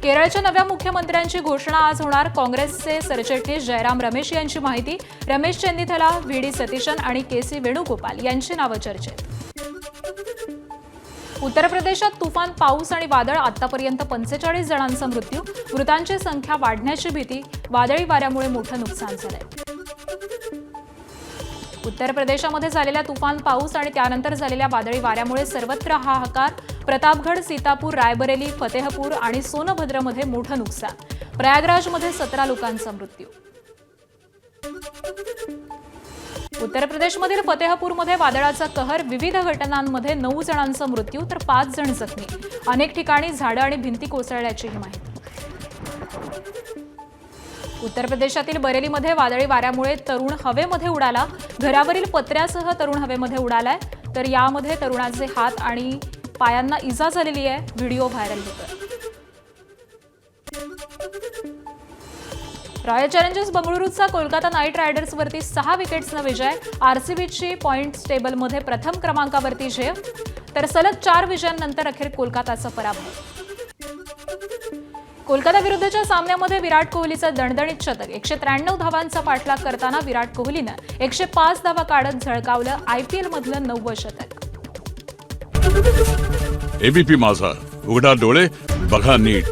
केरळच्या नव्या मुख्यमंत्र्यांची घोषणा आज होणार. काँग्रेसचे सरचिटणीस जयराम रमेश यांची माहिती. रमेश चेन्निथला, व्ही.डी. सतीशन आणि के.सी. वेणुगोपाल यांची नावं चर्चेत. उत्तर प्रदेशात तुफान पाऊस आणि वादळ. आतापर्यंत 45 जणांचा मृत्यू. मृतांची संख्या वाढण्याची भीती. वादळी वाऱ्यामुळे मोठं नुकसान झालंय. उत्तर प्रदेशामध्ये झालेल्या तुफान पाऊस आणि त्यानंतर झालेल्या वादळी वाऱ्यामुळे सर्वत्र हाहाकार. प्रतापगड, सीतापूर, रायबरेली, फतेहपूर आणि सोनभद्रमध्ये मोठं नुकसान. प्रयागराजमध्ये 17 लोकांचा मृत्यू. उत्तर प्रदेशमधील फतेहपूरमध्ये वादळाचा कहर. विविध घटनांमध्ये 9 जणांचा मृत्यू तर 5 जण जखमी. अनेक ठिकाणी झाडं आणि भिंती कोसळल्याचीही माहिती. उत्तर प्रदेशातील बरेलीमध्ये वादळी वाऱ्यामुळे तरुण हवेमध्ये उडाला. घरावरील पत्र्यासह तरुण हवेमध्ये उडालाय. तर यामध्ये तरुणाचे हात आणि पायांना इजा झालेली आहे. व्हिडिओ व्हायरल होतोय. रॉयल चॅलेंजर्स बंगळुरूचा कोलकाता नाईट रायडर्सवरती 6 विकेट्सनं विजय. आरसीबीची पॉइंट्स टेबलमध्ये प्रथम क्रमांकावरती झेप. तर सलग 4 विजयांनंतर अखेर कोलकाताचा पराभव. कोलकाता विरुद्धच्या सामन्यामध्ये विराट कोहलीचं दणदणीत शतक. 193 धावांचा पाठलाग करताना विराट कोहलीनं 105 धावा काढत झळकावलं आयपीएलमधलं 9वं शतक. एबीपी माझा, उघडा डोळे बघा नीट.